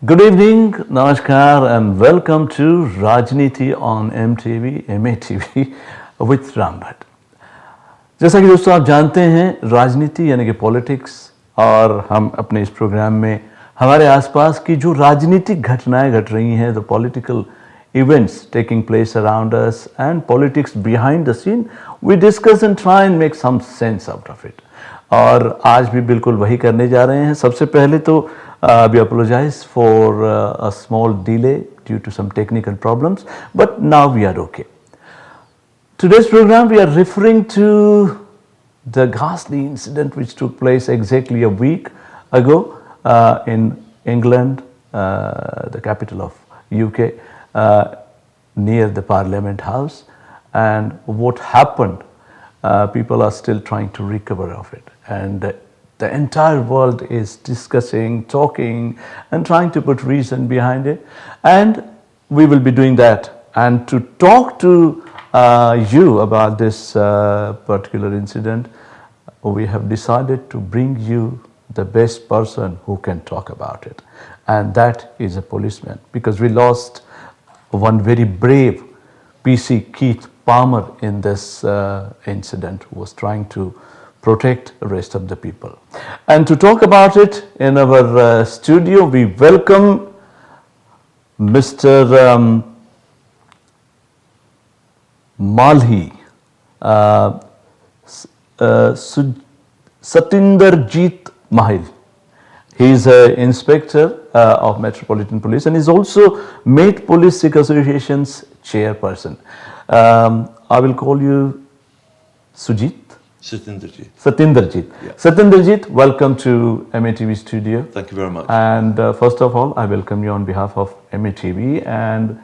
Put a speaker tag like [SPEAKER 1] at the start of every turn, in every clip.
[SPEAKER 1] Good evening, Namaskar, and welcome to Rajneeti on MTV, MATV with Ram Bhatt. जैसा कि दोस्तों आप जानते हैं, राजनीति यानी कि पॉलिटिक्स, और हम अपने इस प्रोग्राम में हमारे आसपास की जो राजनीतिक घटनाएं घट रही हैं, the political events taking place around us and politics behind the scene, we discuss and try and make some sense out of it. और आज भी बिल्कुल वही करने जा रहे हैं। सबसे पहले तो we apologize for a small delay due to some technical problems, but now we are okay. Today's program we are referring to the ghastly incident which took place exactly a week ago in England, the capital of UK, near the Parliament House, and what happened. People are still trying to recover of it, and the entire world is discussing, talking, and trying to put reason behind it, and we will be doing that. And to talk to you about this particular incident, we have decided to bring you the best person who can talk about it, and that is a policeman, because we lost one very brave PC Keith Palmer in this incident, who was trying to protect the rest of the people. And to talk about it in our studio, we welcome Mr. Malhi, Satinderjeet Mahil. He is an inspector of Metropolitan Police, and is also Met Police Sikh Association's chairperson. I will call you Sujit.
[SPEAKER 2] Satinderjeet.
[SPEAKER 1] Satinderjeet.
[SPEAKER 2] Yeah.
[SPEAKER 1] Satinderjeet, welcome to MATV studio.
[SPEAKER 2] Thank you very much.
[SPEAKER 1] And first of all, I welcome you on behalf of MATV, and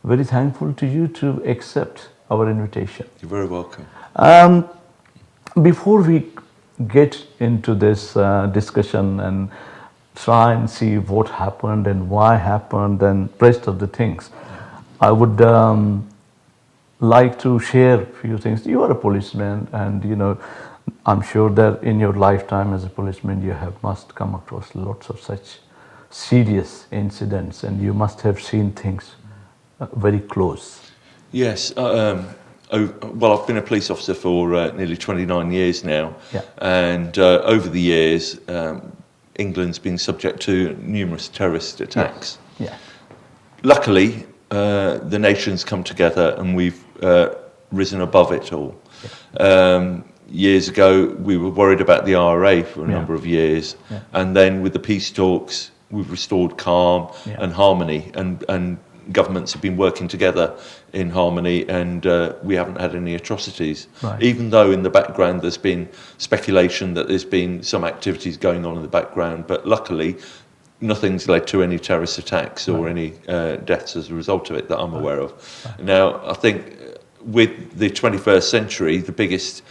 [SPEAKER 1] very thankful to you to accept our invitation.
[SPEAKER 2] You're very welcome.
[SPEAKER 1] Before we get into this discussion and try and see what happened and why happened and rest of the things, I would like to share a few things. You are a policeman, and you know, I'm sure that in your lifetime as a policeman you must come across lots of such serious incidents, and you must have seen things very close.
[SPEAKER 2] Yes. Well, I've been a police officer for nearly 29 years now.
[SPEAKER 1] Yeah.
[SPEAKER 2] And over the years, England's been subject to numerous terrorist attacks.
[SPEAKER 1] Yeah.
[SPEAKER 2] Luckily, the nation's come together and we've risen above it all.
[SPEAKER 1] Yeah.
[SPEAKER 2] Years ago, we were worried about the IRA for a number of years.
[SPEAKER 1] Yeah.
[SPEAKER 2] And then with the peace talks, we've restored calm and harmony, and governments have been working together in harmony, and we haven't had any atrocities.
[SPEAKER 1] Right.
[SPEAKER 2] Even though in the background there's been speculation that there's been some activities going on in the background, but luckily nothing's led to any terrorist attacks or any deaths as a result of it that I'm aware of. Now, I think with the 21st century, the biggest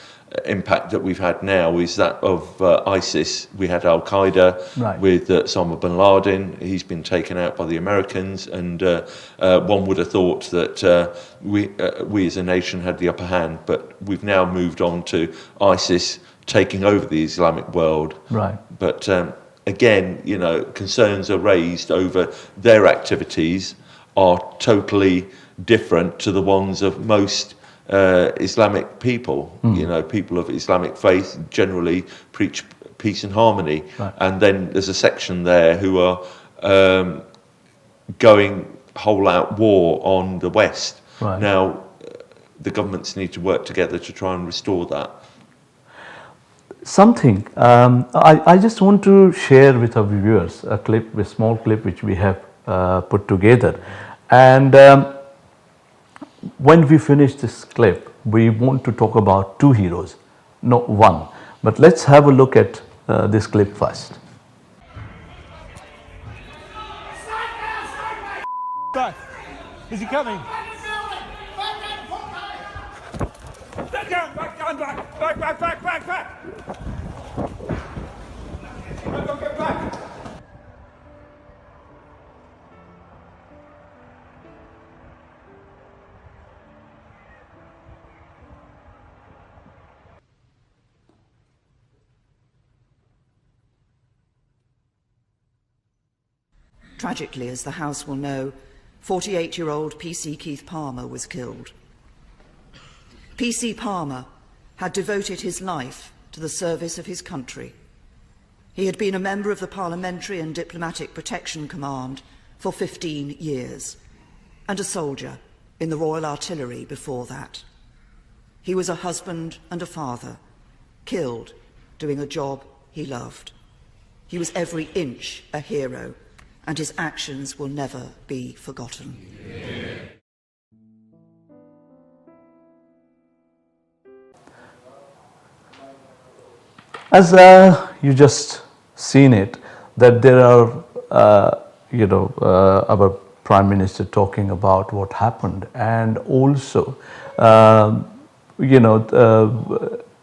[SPEAKER 2] impact that we've had now is that of ISIS. We had Al Qaeda with Osama bin Laden. He's been taken out by the Americans, and one would have thought that we as a nation had the upper hand, but we've now moved on to ISIS taking over the Islamic world.
[SPEAKER 1] Right.
[SPEAKER 2] But again, you know, concerns are raised over their activities are totally different to the ones of most Islamic people. You know, people of Islamic faith generally preach peace and harmony, and then there's a section there who are going whole-out war on the West.
[SPEAKER 1] Right.
[SPEAKER 2] Now, the governments need to work together to try and restore that.
[SPEAKER 1] Something I just want to share with our viewers a small clip which we have put together, and when we finish this clip, we want to talk about two heroes, not one. But let's have a look at this clip first.
[SPEAKER 3] Back. Is he coming? Back down, back. Don't get back.
[SPEAKER 4] Tragically, as the House will know, 48-year-old PC Keith Palmer was killed. PC Palmer had devoted his life to the service of his country. He had been a member of the Parliamentary and Diplomatic Protection Command for 15 years, and a soldier in the Royal Artillery before that. He was a husband and a father, killed doing a job he loved. He was every inch a hero, and his actions will never be forgotten.
[SPEAKER 1] As you just seen it, that there are, our Prime Minister talking about what happened, and also,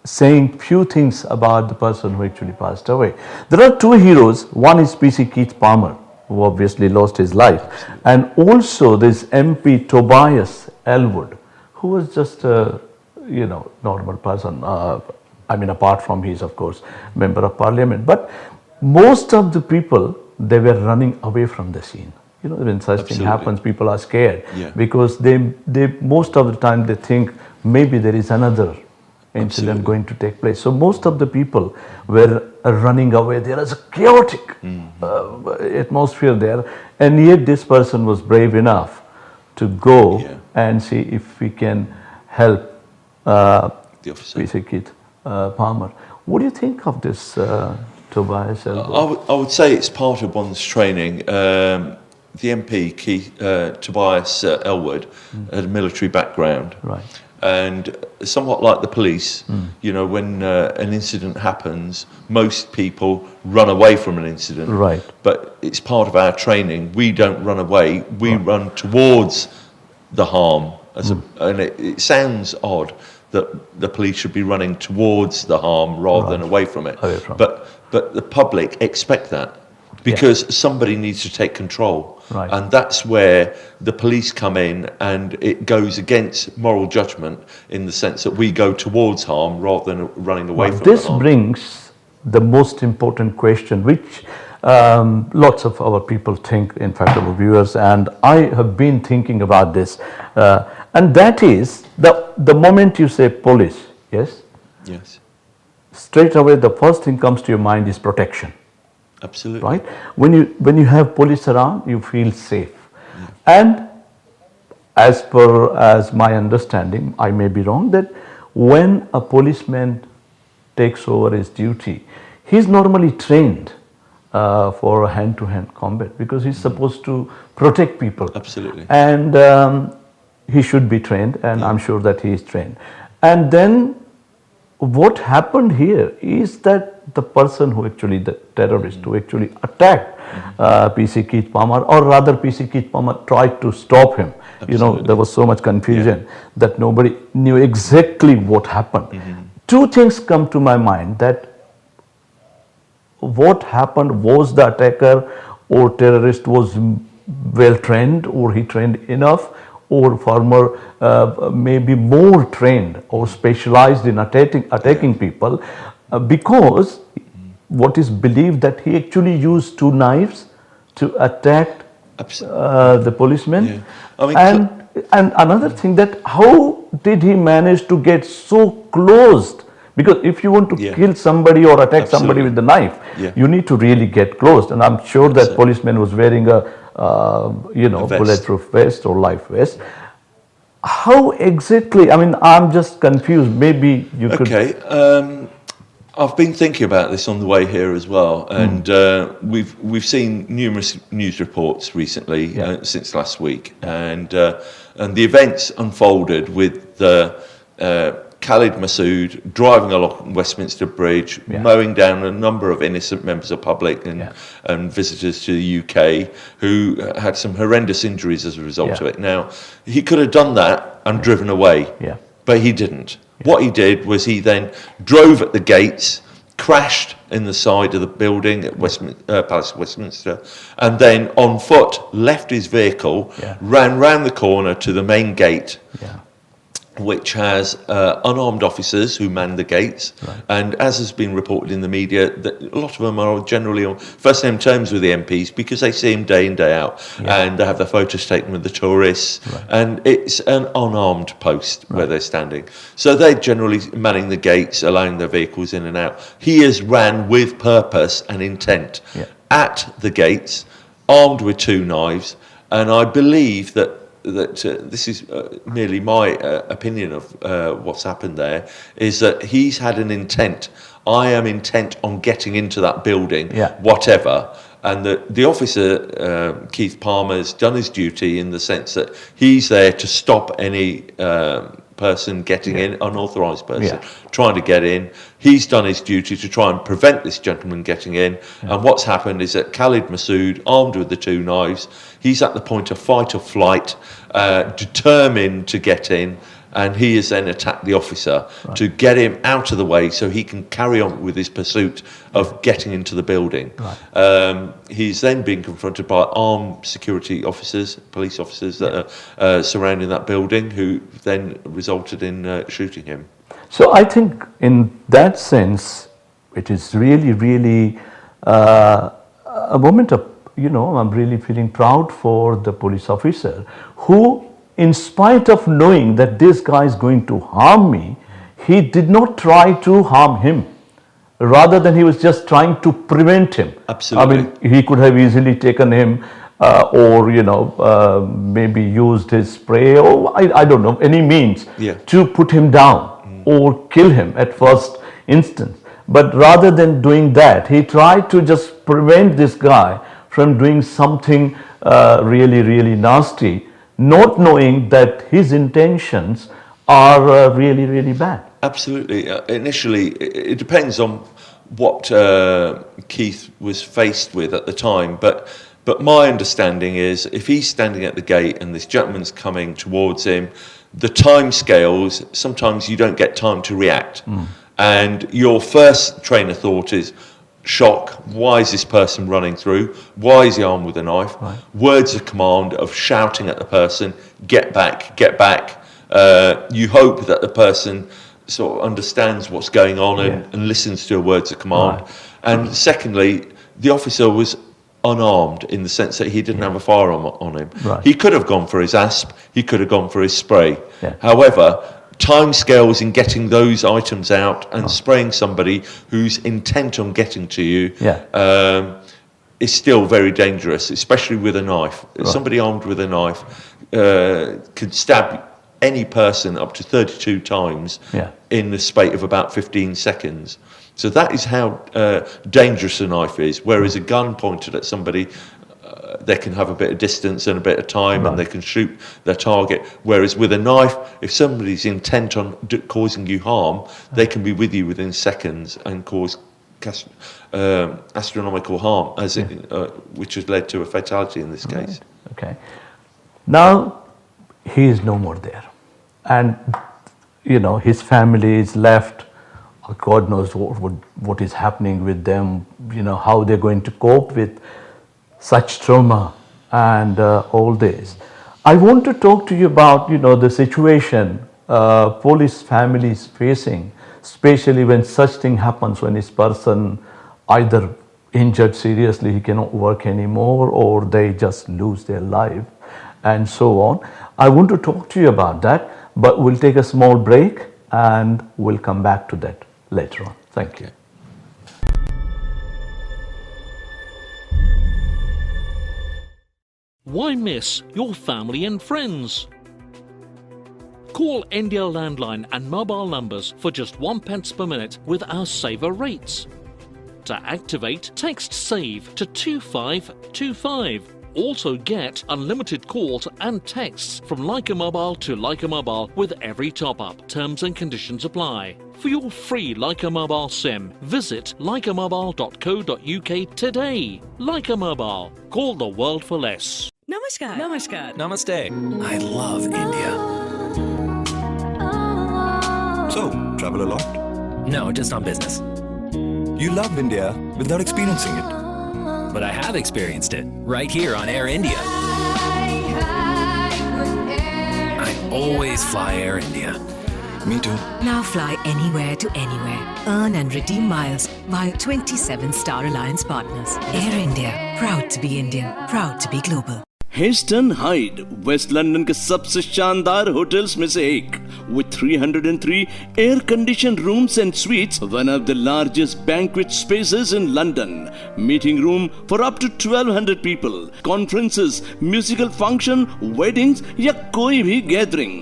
[SPEAKER 1] saying few things about the person who actually passed away. There are two heroes. One is PC Keith Palmer, who obviously lost his life, and also this MP Tobias L Word, who was just a normal person. Apart from he's of course member of parliament, but most of the people, they were running away from the scene. When such thing happens, people are scared because they most of the time they think maybe there is another incident going to take place. So most of the people were running away. There is a chaotic atmosphere there, and yet this person was brave enough to go and see if we can help
[SPEAKER 2] The officer.
[SPEAKER 1] PC Keith Palmer. What do you think of this, Tobias L Word?
[SPEAKER 2] I would say it's part of one's training. The MP, Tobias L Word, had a military background.
[SPEAKER 1] Right.
[SPEAKER 2] And somewhat like the police, when an incident happens, most people run away from an incident.
[SPEAKER 1] Right.
[SPEAKER 2] But it's part of our training. We don't run away. We run towards the harm. And it sounds odd that the police should be running towards the harm rather than away from it. But the public expect that because somebody needs to take control.
[SPEAKER 1] Right.
[SPEAKER 2] And that's where the police come in, and it goes against moral judgment in the sense that we go towards harm rather than running away from
[SPEAKER 1] this
[SPEAKER 2] the harm.
[SPEAKER 1] brings the most important question, which lots of our people think, in fact our viewers, and I have been thinking about this, and that is the moment you say police, yes, straight away the first thing comes to your mind is protection.
[SPEAKER 2] Absolutely.
[SPEAKER 1] Right? When you have police around, you feel safe. And as my understanding, I may be wrong, that when a policeman takes over his duty, he's normally trained for hand-to-hand combat because he's supposed to protect people.
[SPEAKER 2] Absolutely.
[SPEAKER 1] And he should be trained, and I'm sure that he is trained. And then what happened here is that the person who actually, the terrorist who actually attacked PC Keith Palmer, or rather PC Keith Palmer tried to stop him.
[SPEAKER 2] Absolutely.
[SPEAKER 1] There was so much confusion that nobody knew exactly what happened. Two things come to my mind, that what happened, was the attacker or terrorist was well trained, or he trained enough, or farmer maybe more trained or specialized in attacking people, because what is believed that he actually used two knives to attack the policeman. And another thing, that how did he manage to get so close? Because if you want to kill somebody or attack somebody with the knife, you need to really get close. And I'm sure that policeman was wearing a bulletproof vest or life vest. How exactly? I mean, I'm just confused. Maybe you could.
[SPEAKER 2] Okay. I've been thinking about this on the way here as well, and we've seen numerous news reports recently since last week, and the events unfolded with Khalid Masood driving along Westminster Bridge, mowing down a number of innocent members of public and visitors to the UK who had some horrendous injuries as a result of it. Now, he could have done that and driven away, but he didn't. What he did was he then drove at the gates, crashed in the side of the building at Palace of Westminster, and then on foot left his vehicle, ran round the corner to the main gate, which has unarmed officers who man the gates.
[SPEAKER 1] Right.
[SPEAKER 2] And as has been reported in the media, that a lot of them are generally on first-name terms with the MPs because they see them day in, day out, and they have their photos taken with the tourists, and it's an unarmed post where they're standing. So they're generally manning the gates, allowing their vehicles in and out. He has ran with purpose and intent at the gates, armed with 2 knives, and I believe that this is merely my opinion of what's happened there, is that he's had an intent. I am intent on getting into that building, whatever. And the officer, Keith Palmer, has done his duty in the sense that he's there to stop any person getting in, unauthorised person, trying to get in. He's done his duty to try and prevent this gentleman getting in. And what's happened is that Khalid Masood, armed with the 2 knives, he's at the point of fight or flight, determined to get in, and he has then attacked the officer to get him out of the way so he can carry on with his pursuit of getting into the building. He's then been confronted by armed security officers, police officers that are surrounding that building, who then resulted in shooting him.
[SPEAKER 1] So I think in that sense, it is really, really a moment of, I'm really feeling proud for the police officer who, in spite of knowing that this guy is going to harm me, he did not try to harm him. Rather than he was just trying to prevent him.
[SPEAKER 2] Absolutely.
[SPEAKER 1] I mean, he could have easily taken him or, maybe used his spray or I don't know, any means to put him down or kill him at first instance. But rather than doing that, he tried to just prevent this guy from doing something really, really nasty, not knowing that his intentions are really, really bad.
[SPEAKER 2] Absolutely. Initially, it depends on what Keith was faced with at the time, but my understanding is if he's standing at the gate and this gentleman's coming towards him, the time scales, sometimes you don't get time to react. And your first train of thought is shock. Why is this person running through? Why is he armed with a knife? Words of command of shouting at the person, get back, get back. You hope that the person sort of understands what's going on and listens to your words of command. And secondly, the officer was unarmed in the sense that he didn't have a firearm on him. He could have gone for his asp, he could have gone for his spray. However, time scales in getting those items out and spraying somebody who's intent on getting to you is still very dangerous, especially with a knife. Somebody armed with a knife could stab any person up to 32 times in the space of about 15 seconds. So that is how dangerous a knife is. Whereas a gun pointed at somebody, they can have a bit of distance and a bit of time and they can shoot their target. Whereas with a knife, if somebody's intent on causing you harm, they can be with you within seconds and cause astronomical harm, which has led to a fatality in this case.
[SPEAKER 1] Okay. Now, he is no more there. And, his family is left. God knows what is happening with them, how they're going to cope with such trauma and all this. I want to talk to you about, the situation police families facing, especially when such thing happens, when this person either injured seriously, he cannot work anymore, or they just lose their life and so on. I want to talk to you about that, but we'll take a small break and we'll come back to that later on. Thank you.
[SPEAKER 5] Why miss your family and friends? Call India landline and mobile numbers for just 1 pence per minute with our saver rates. To activate, text SAVE to 2525. Also get unlimited calls and texts from Leica Mobile to Leica Mobile with every top-up. Terms and conditions apply. For your free Leica Mobile SIM, visit leicamobile.co.uk today. Leica Mobile. Call the world for less.
[SPEAKER 6] Namaskar. Namaskar.
[SPEAKER 7] Namaste. I love India.
[SPEAKER 8] So, travel a lot?
[SPEAKER 7] No, just on business.
[SPEAKER 8] You love India without experiencing it.
[SPEAKER 7] But I have experienced it right here on Air India. I always fly Air India.
[SPEAKER 8] Me too.
[SPEAKER 6] Now fly anywhere to anywhere. Earn and redeem miles via 27 Star Alliance partners. Air India, proud to be Indian, proud to be global.
[SPEAKER 9] हिस्टन हाइड waste London के सबसे शानदार hotels में से एक with 303 air conditioned rooms and suites, one of the largest banquet spaces in London, meeting room for up to 1200 people, conferences, musical function, weddings या कोई भी गैदरिंग,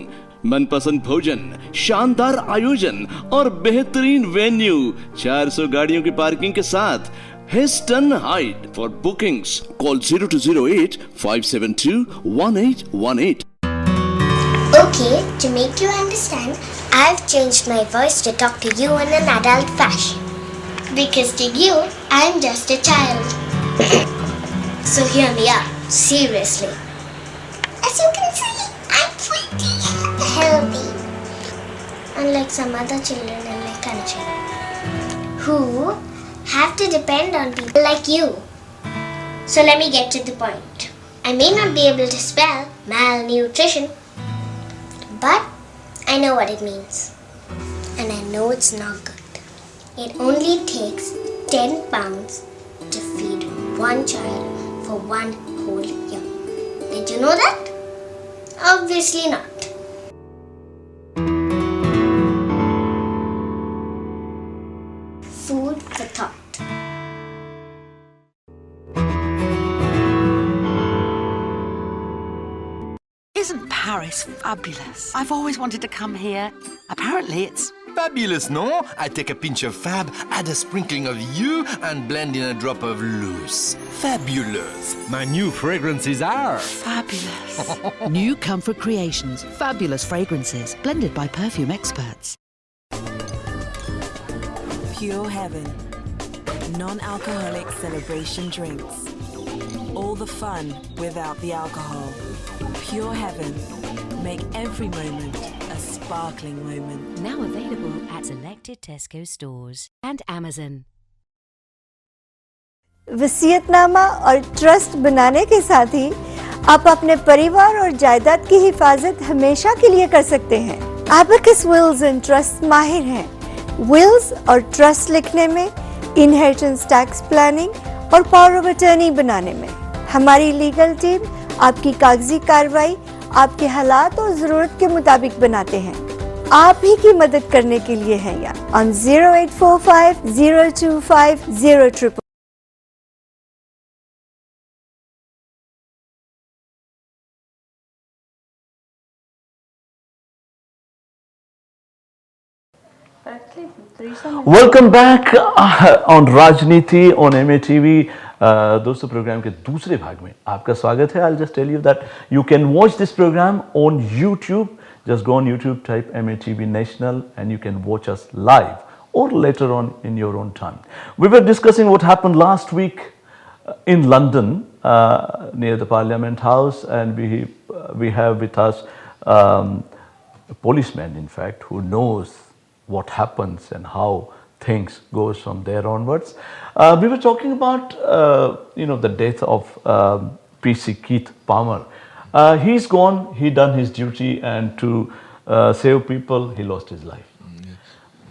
[SPEAKER 9] मनपसंद भोजन, शानदार आयोजन और बेहतरीन वेन्यू, 400 गाड़ियों की पार्किंग के साथ Histon Hyde. For bookings, call 0208 572 1818.
[SPEAKER 10] Okay, to make you understand, I've changed my voice to talk to you in an adult fashion. Because to you, I'm just a child. So hear me out, seriously. As you can see, I'm pretty healthy. Unlike some other children in my country, who have to depend on people like you. So let me get to the point. I may not be able to spell malnutrition, but I know what it means. And I know it's not good. It only takes 10 pounds to feed one child for one whole year. Did you know that? Obviously not. Food for thought.
[SPEAKER 11] Isn't Paris fabulous? I've always wanted to come here. Apparently it's
[SPEAKER 12] fabulous, no? I take a pinch of fab, add a sprinkling of you, and blend in a drop of loose. Fabulous.
[SPEAKER 13] My new fragrances are
[SPEAKER 11] fabulous.
[SPEAKER 14] New Comfort Creations. Fabulous fragrances blended by perfume experts.
[SPEAKER 15] Pure Heaven. Non-alcoholic celebration drinks. All the fun without the alcohol. Pure Heaven. Make every moment a sparkling moment.
[SPEAKER 16] Now available at selected Tesco stores and Amazon.
[SPEAKER 17] वसीयतनामा और trust बनाने के साथ ही आप अपने परिवार और जायदाद की हिफाजत हमेशा के लिए कर सकते हैं। एबेकस विल्स एंड ट्रस्ट माहिर हैं। विल्स और ट्रस्ट लिखने में, इनहेरिटेंस टैक्स प्लानिंग और पावर ऑफ अटर्नी बनाने में। हमारी लीगल टीम आपकी कागजी कार्रवाई आपके हालात और जरूरत के मुताबिक बनाते हैं। आप ही की मदद करने के लिए हैं यहाँ on 0845 025 000.
[SPEAKER 1] वेलकम बैक ऑन राजनीति ऑन MATV. दोस्तों, प्रोग्राम के दूसरे भाग में आपका स्वागत है. I'll just tell you that you can watch this program on YouTube. Just go on YouTube, type MATV National, and you can watch us live or later on in your own time. We were discussing what happened last week in London near the Parliament House, and we have with us a policeman, in fact, who knows what happens and how things goes from there onwards. We were talking about the death of PC Keith Palmer. He's gone. He done his duty, and to save people, he lost his life.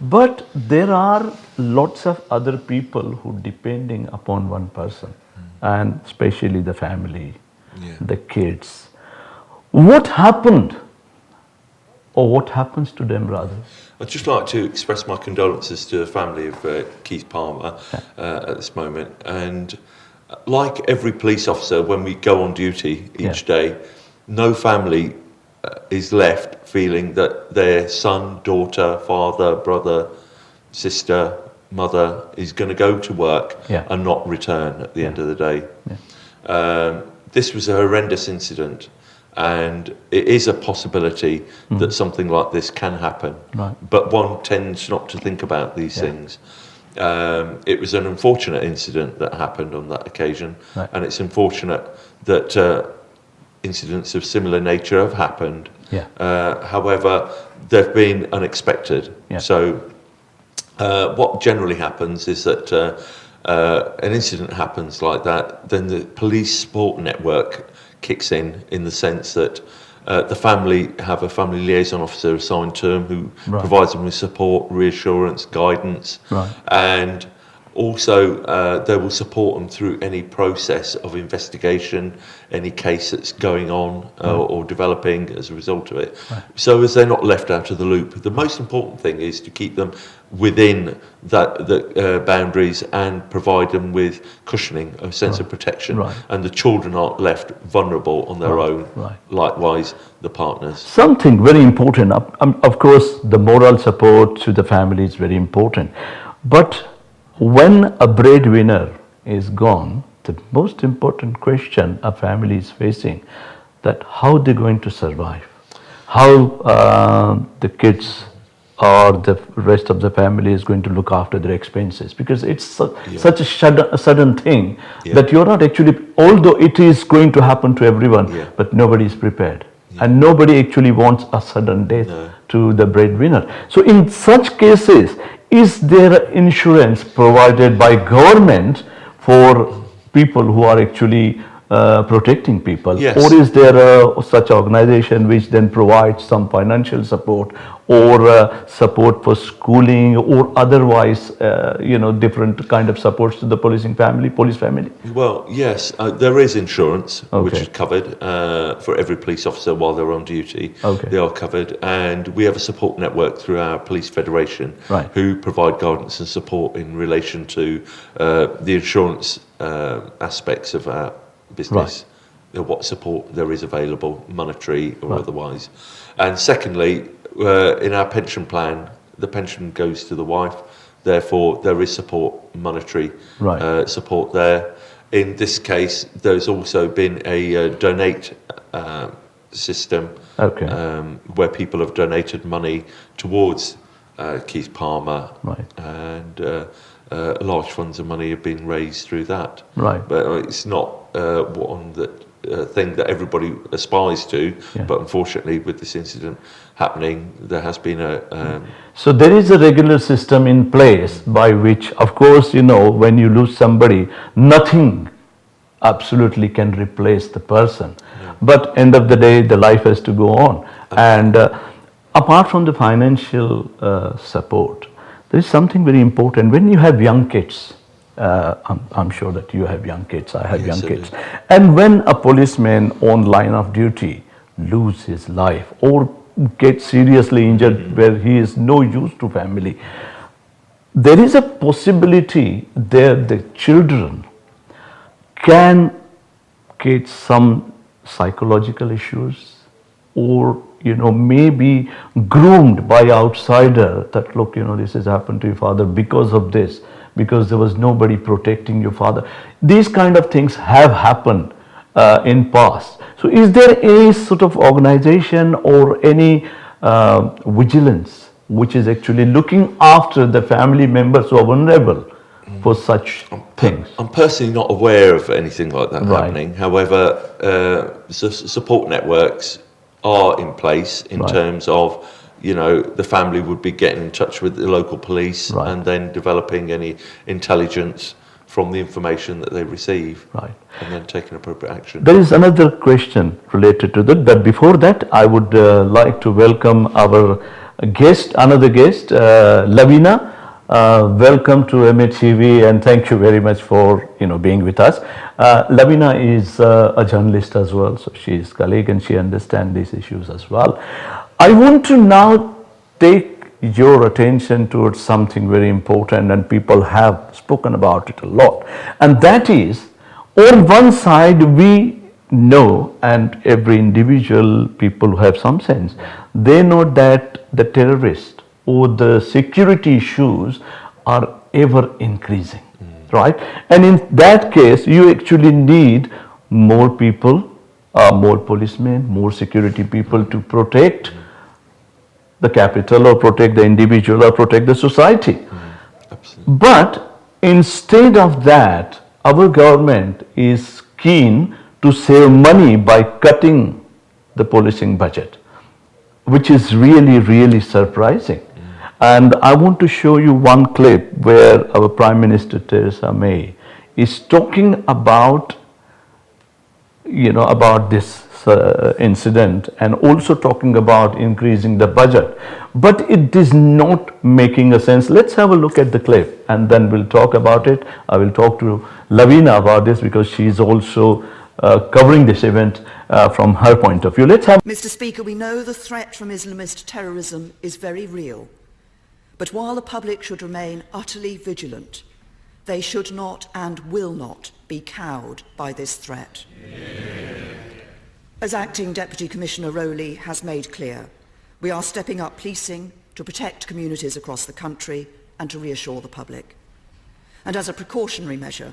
[SPEAKER 1] But there are lots of other people who depending upon one person, and especially the family, the kids. What happened, or what happens to them rather?
[SPEAKER 2] I'd just like to express my condolences to the family of Keith Palmer at this moment. And like every police officer, when we go on duty each day, no family is left feeling that their son, daughter, father, brother, sister, mother is going to go to work and not return at the end of the day. This was a horrendous incident. And it is a possibility that something like this can happen.
[SPEAKER 1] Right.
[SPEAKER 2] But one tends not to think about these things. It was an unfortunate incident that happened on that occasion.
[SPEAKER 1] Right.
[SPEAKER 2] And it's unfortunate that incidents of similar nature have happened. However, they've been unexpected. So what generally happens is that an incident happens like that, then the police support network kicks in the sense that The family have a family liaison officer assigned to them who
[SPEAKER 1] Right.
[SPEAKER 2] provides them with support, reassurance, guidance,
[SPEAKER 1] Right.
[SPEAKER 2] and also they will support them through any process of investigation, any case that's going on or developing as a result of it.
[SPEAKER 1] Right.
[SPEAKER 2] So as they're not left out of the loop. The most important thing is to keep them within the boundaries and provide them with cushioning, a sense of protection,
[SPEAKER 1] Right.
[SPEAKER 2] and the children aren't left vulnerable on their
[SPEAKER 1] Right.
[SPEAKER 2] own.
[SPEAKER 1] Right.
[SPEAKER 2] Likewise, the partners.
[SPEAKER 1] Something very important, of course, the moral support to the family is very important. But when a breadwinner is gone, the most important question a family is facing, that how they're going to survive, how the kids or the rest of the family is going to look after their expenses, because it's such a sudden thing that you're not actually, although it is going to happen to everyone, but nobody is prepared. And nobody actually wants a sudden death to the breadwinner. So in such cases, is there insurance provided by government for people who are actually protecting people?
[SPEAKER 2] Yes.
[SPEAKER 1] Or is there such organization which then provides some financial support or support for schooling or otherwise, different kind of supports to the police family?
[SPEAKER 2] Well, yes, there is insurance which
[SPEAKER 1] Okay.
[SPEAKER 2] is covered for every police officer while they're on duty.
[SPEAKER 1] Okay.
[SPEAKER 2] They are covered, and we have a support network through our police federation
[SPEAKER 1] Right.
[SPEAKER 2] who provide guidance and support in relation to the insurance aspects of our business. What support there is available, monetary or otherwise. And secondly, in our pension plan, the pension goes to the wife. Therefore, there is support, monetary support there. In this case, there's also been a donate system where people have donated money towards Keith Palmer, and large funds of money have been raised through that.
[SPEAKER 1] Right.
[SPEAKER 2] But it's not one that thing that everybody aspires to. But unfortunately, with this incident happening, there has been a.
[SPEAKER 1] So there is a regular system in place by which, of course, when you lose somebody, nothing absolutely can replace the person. But end of the day, the life has to go on. And apart from the financial support, there is something very important. When you have young kids, I'm sure that you have young kids, I have young kids. And when a policeman on line of duty loses his life or gets seriously injured where he is no use to family, there is a possibility that the children can get some psychological issues or maybe groomed by outsider that look, this has happened to your father because of this, because there was nobody protecting your father. These kind of things have happened in past. So is there any sort of organization or any vigilance which is actually looking after the family members who are vulnerable for such things?
[SPEAKER 2] I'm personally not aware of anything like that happening. However, support networks are in place in terms of, the family would be getting in touch with the local police and then developing any intelligence from the information that they receive and then taking appropriate action.
[SPEAKER 1] There is another question related to that, but before that I would like to welcome our guest, another guest, Lavina. Welcome to MATV and thank you very much for being with us. Lavina is a journalist as well, so she is colleague and she understands these issues as well. I want to now take your attention towards something very important, and people have spoken about it a lot, and that is, on one side we know, and every individual, people who have some sense, they know that the terrorist or the security issues are ever increasing, right? And in that case, you actually need more people, more policemen, more security people to protect the capital or protect the individual or protect the society. But instead of that, our government is keen to save money by cutting the policing budget, which is really, really surprising. And I want to show you one clip where our Prime Minister Theresa May is talking about, about this incident and also talking about increasing the budget, but it is not making a sense. Let's have a look at the clip and then we'll talk about it. I will talk to Lavina about this because she's also covering this event from her point of view. Let's have.
[SPEAKER 4] Mr. Speaker, we know the threat from Islamist terrorism is very real, but while the public should remain utterly vigilant, they should not and will not be cowed by this threat. As Acting Deputy Commissioner Rowley has made clear, we are stepping up policing to protect communities across the country and to reassure the public. And as a precautionary measure,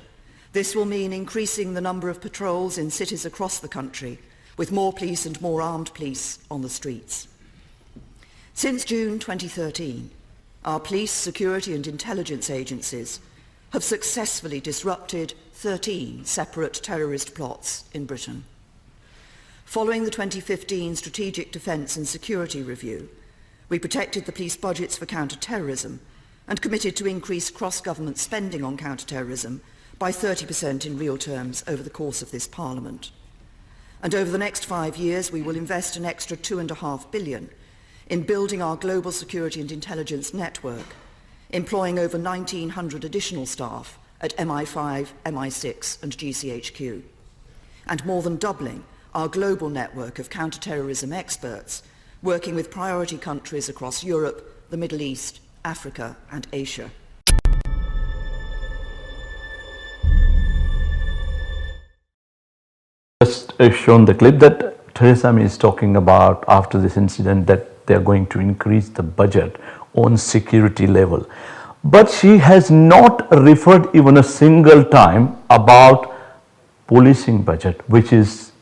[SPEAKER 4] this will mean increasing the number of patrols in cities across the country, with more police and more armed police on the streets. Since June 2013, our police, security and intelligence agencies have successfully disrupted 13 separate terrorist plots in Britain. Following the 2015 Strategic Defence and Security Review, we protected the police budgets for counter-terrorism and committed to increase cross-government spending on counter-terrorism by 30% in real terms over the course of this Parliament. And over the next 5 years, we will invest an extra £2.5 billion in building our global security and intelligence network, employing over 1,900 additional staff at MI5, MI6 and GCHQ, and more than doubling our global network of counter-terrorism experts working with priority countries across Europe, the Middle East, Africa and Asia.
[SPEAKER 1] Just shown the clip that Theresa May is talking about after this incident, that they are going to increase the budget on security level. But she has not referred even a single time about policing budget, which is,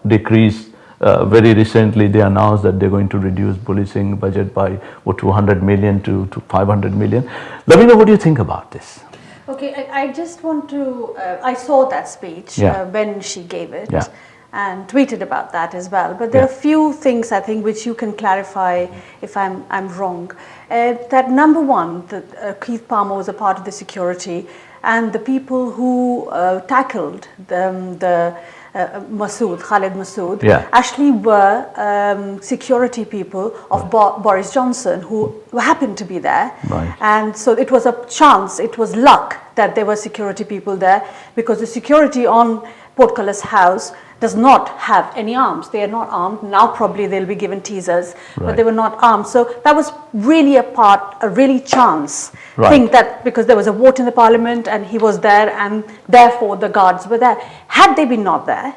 [SPEAKER 1] decreased. Very recently they announced that they're going to reduce policing budget by 200 million to 500 million. Lavina, what do you think about this?
[SPEAKER 18] Okay, I just want to, I saw that speech when she gave it and tweeted about that as well. But there are a few things I think which you can clarify if I'm wrong. That number one, Keith Palmer was a part of the security, and the people who tackled the Khalid Masood, actually were security people of Boris Johnson who happened to be there.
[SPEAKER 1] Right.
[SPEAKER 18] And so it was a chance, it was luck that there were security people there, because the security on Portcullis House does not have any arms. They are not armed. Now probably they'll be given teasers, but they were not armed. So that was really a really chance thing, that because there was a vote in the parliament and he was there and therefore the guards were there. Had they been not there,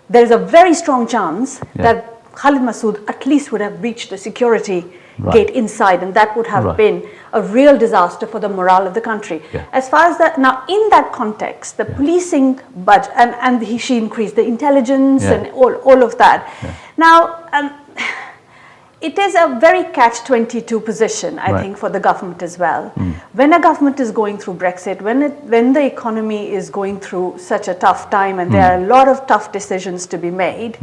[SPEAKER 18] there is a very strong chance that Khalid Masood at least would have reached the security gate inside, and that would have been a real disaster for the morale of the country. As far as that, now in that context, the policing budget, and she increased the intelligence and all of that. Now, it is a very catch-22 position, I think, for the government as well. When a government is going through Brexit, when the economy is going through such a tough time and there are a lot of tough decisions to be made,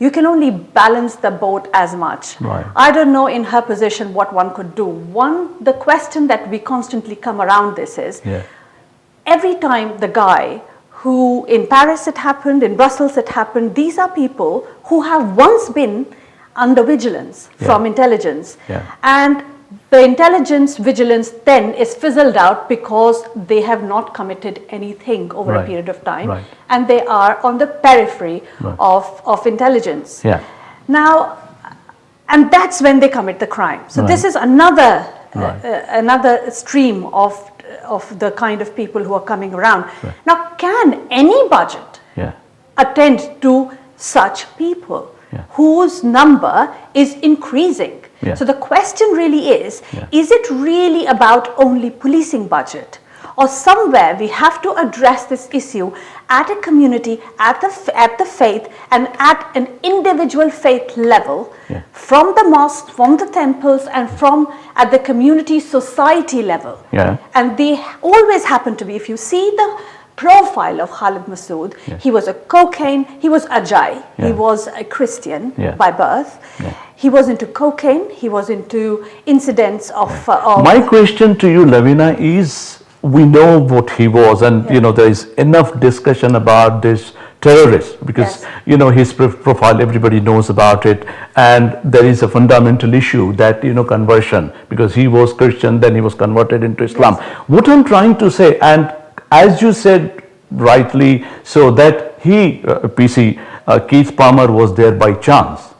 [SPEAKER 18] you can only balance the boat as much. I don't know in her position what one could do. The question that we constantly come around this is, every time the guy who in Paris it happened, in Brussels it happened, these are people who have once been under vigilance from intelligence. And the intelligence vigilance then is fizzled out because they have not committed anything over a period of time, and they are on the periphery of intelligence. Now, and that's when they commit the crime. So this is another another stream of the kind of people who are coming around. Now, can any budget attend to such people whose number is increasing? So the question really is it really about only policing budget? Or somewhere we have to address this issue at a community, at the faith, and at an individual faith level, from the mosques, from the temples, and from at the community society level. And they always happen to be, if you see the profile of Khalid Masood, he was a cocaine, he was Ajay, he was a Christian by birth. He was into cocaine, he was into incidents of...
[SPEAKER 1] My question to you, Lavina, is we know what he was, and there is enough discussion about this terrorist because his profile, everybody knows about it, and there is a fundamental issue that conversion, because he was Christian, then he was converted into Islam. What I'm trying to say, and as you said rightly, so that he Keith Palmer was there by chance.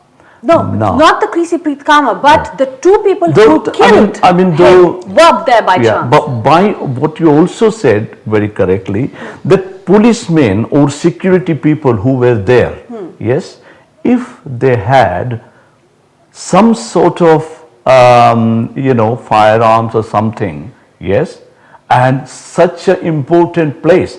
[SPEAKER 18] No, not the Preet Kama, but the two people who killed were there by chance.
[SPEAKER 1] But by what you also said very correctly, that policemen or security people who were there, yes, if they had some sort of firearms or something, yes, and such an important place.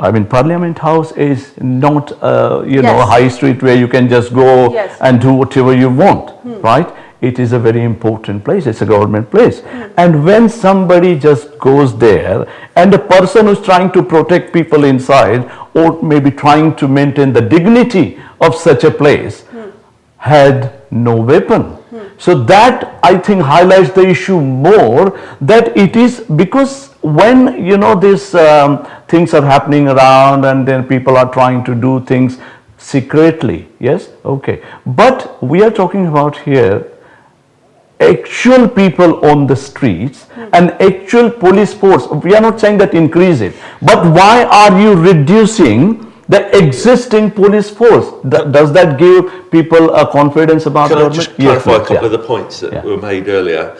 [SPEAKER 1] I mean, Parliament House is not, a high street where you can just go and do whatever you want, right? It is a very important place. It's a government place. And when somebody just goes there, and the person who's trying to protect people inside, or maybe trying to maintain the dignity of such a place, had no weapon. So that, I think, highlights the issue more, that it is because when these things are happening around, and then people are trying to do things secretly, yes, okay, but we are talking about here actual people on the streets and actual police force. We are not saying that increase it, but why are you reducing the existing police force? Does that give people a confidence about
[SPEAKER 2] Can
[SPEAKER 1] government?
[SPEAKER 2] I just clarify a couple of the points that were made earlier?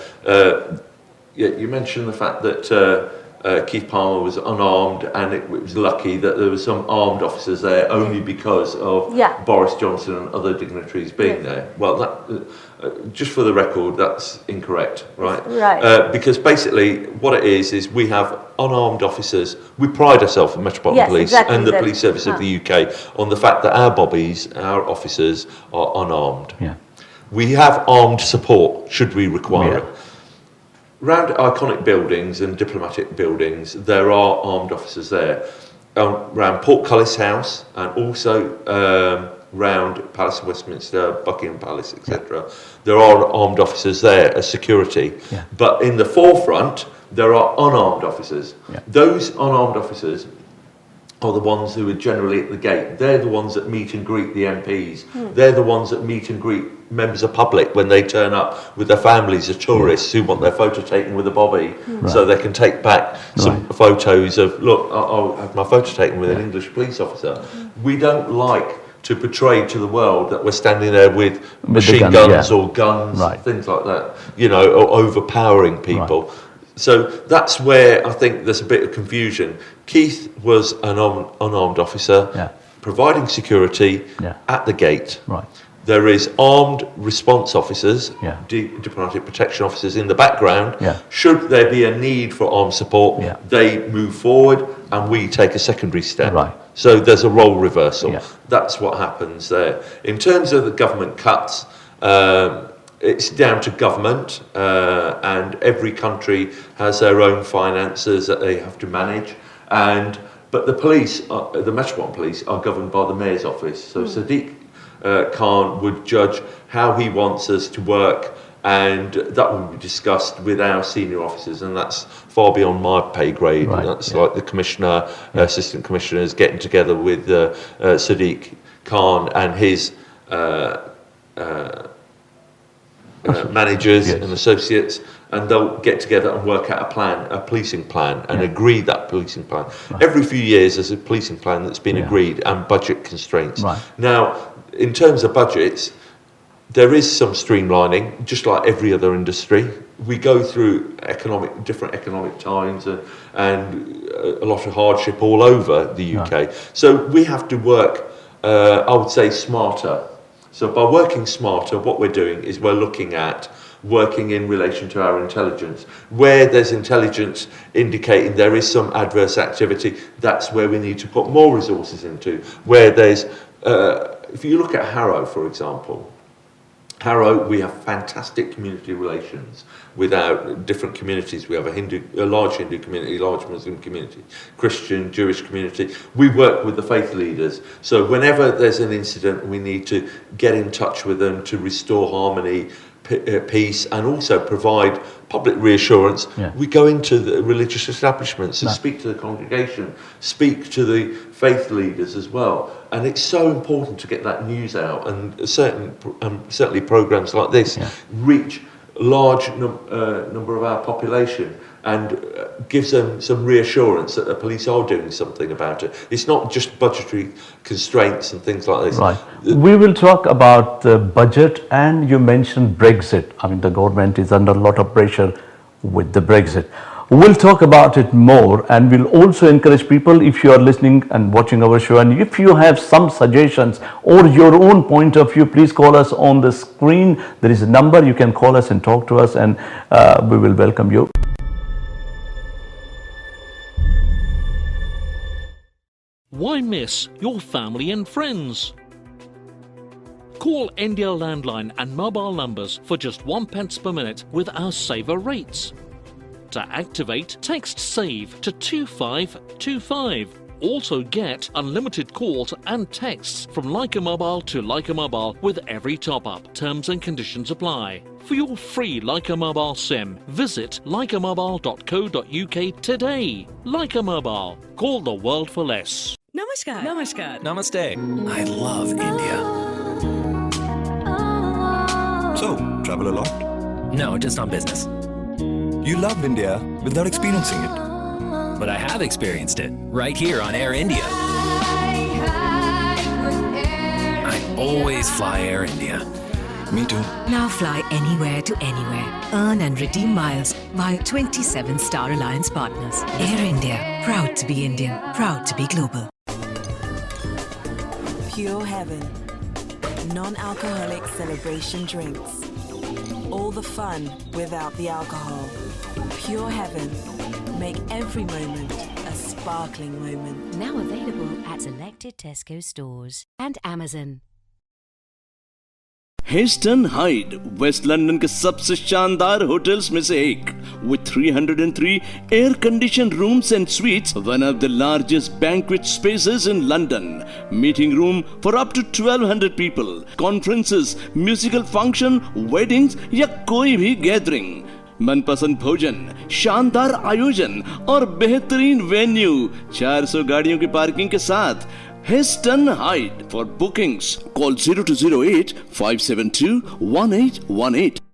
[SPEAKER 2] You mentioned the fact that Keith Palmer was unarmed, and it was lucky that there were some armed officers there only because of Boris Johnson and other dignitaries being there. Well, that, just for the record, that's incorrect, right?
[SPEAKER 18] Right.
[SPEAKER 2] Because basically what it is we have unarmed officers. We pride ourselves in Metropolitan Police and the Police Service of the UK on the fact that our bobbies, our officers, are unarmed.
[SPEAKER 1] Yeah.
[SPEAKER 2] We have armed support should we require it. Around iconic buildings and diplomatic buildings, there are armed officers there. Around Portcullis House, and also round Palace of Westminster, Buckingham Palace, etc. There are armed officers there as security. But in the forefront, there are unarmed officers. Those unarmed officers are the ones who are generally at the gate. They're the ones that meet and greet the MPs. They're the ones that meet and greet members of public when they turn up with their families as tourists who want their photo taken with a bobby, so they can take back some photos of, look, I'll have my photo taken with an English police officer. We don't like to portray to the world that we're standing there with machine guns or guns, things like that, or overpowering people. So that's where I think there's a bit of confusion. Keith was an unarmed officer providing security at the gate. There is armed response officers, diplomatic protection officers in the background. Should there be a need for armed support, they move forward and we take a secondary step. So there's a role reversal. That's what happens there. In terms of the government cuts, it's down to government, and every country has their own finances that they have to manage. But the police, the Metropolitan Police, are governed by the Mayor's office. So Sadiq Khan would judge how he wants us to work, and that will be discussed with our senior officers, and that's far beyond my pay grade. That's like the commissioner, assistant commissioners getting together with Sadiq Khan and his managers and associates, and they'll get together and work out a policing plan, and agree that policing plan. Every few years there's a policing plan that's been agreed, and budget constraints. Now, in terms of budgets, there is some streamlining, just like every other industry. We go through different economic times and a lot of hardship all over the UK. So we have to work, I would say, smarter. So by working smarter, what we're doing is we're looking at working in relation to our intelligence. Where there's intelligence indicating there is some adverse activity, that's where we need to put more resources into. Where there's, if you look at Harrow, for example, Harrow, we have fantastic community relations with our different communities. We have a large Hindu community, large Muslim community, Christian, Jewish community. We work with the faith leaders. So whenever there's an incident, we need to get in touch with them to restore harmony, peace and also provide public reassurance.
[SPEAKER 1] Yeah.
[SPEAKER 2] We go into the religious establishments and speak to the congregation, speak to the faith leaders as well. And it's so important to get that news out, and certainly programs like this reach a large number of our population and gives them some reassurance that the police are doing something about it. It's not just budgetary constraints and things like this.
[SPEAKER 1] Right. We will talk about the budget, and you mentioned Brexit. I mean, the government is under a lot of pressure with the Brexit. We'll talk about it more, and we'll also encourage people, if you are listening and watching our show, and if you have some suggestions or your own point of view, please call us on the screen. There is a number, you can call us and talk to us, and we will welcome you.
[SPEAKER 5] Why miss your family and friends? Call India landline and mobile numbers for just 1 pence per minute with our saver rates. To activate, text SAVE to 2525. Also get unlimited calls and texts from Leica Mobile to Leica Mobile with every top-up. Terms and conditions apply. For your free Leica Mobile SIM, visit leicamobile.co.uk today. Leica Mobile. Call the world for less.
[SPEAKER 15] Namaskar. Namaskar.
[SPEAKER 7] Namaste. I love India.
[SPEAKER 8] So, travel a lot?
[SPEAKER 7] No, just on business.
[SPEAKER 8] You love India without experiencing it.
[SPEAKER 7] But I have experienced it right here on Air India. I always fly Air India.
[SPEAKER 8] Me too.
[SPEAKER 6] Now fly anywhere to anywhere. Earn and redeem miles via 27 Star Alliance partners. Air India. Proud to be Indian. Proud to be global.
[SPEAKER 15] Pure heaven. Non-alcoholic celebration drinks. All the fun without the alcohol. Pure heaven. Make every moment a sparkling moment.
[SPEAKER 16] Now available at selected Tesco stores and Amazon.
[SPEAKER 9] Heston Hyde waste London के सबसे शानदार hotels में से एक with 303 air conditioned rooms and suites, one of the largest banquet spaces in London, meeting room for up to 1200 people, conferences, musical function, weddings या कोई भी gathering, मनपसंद भोजन, शानदार आयोजन और बेहतरीन वेन्यू, 400 गाड़ियों की पार्किंग के साथ Heston Hyde. For bookings, call 0208 572 1818.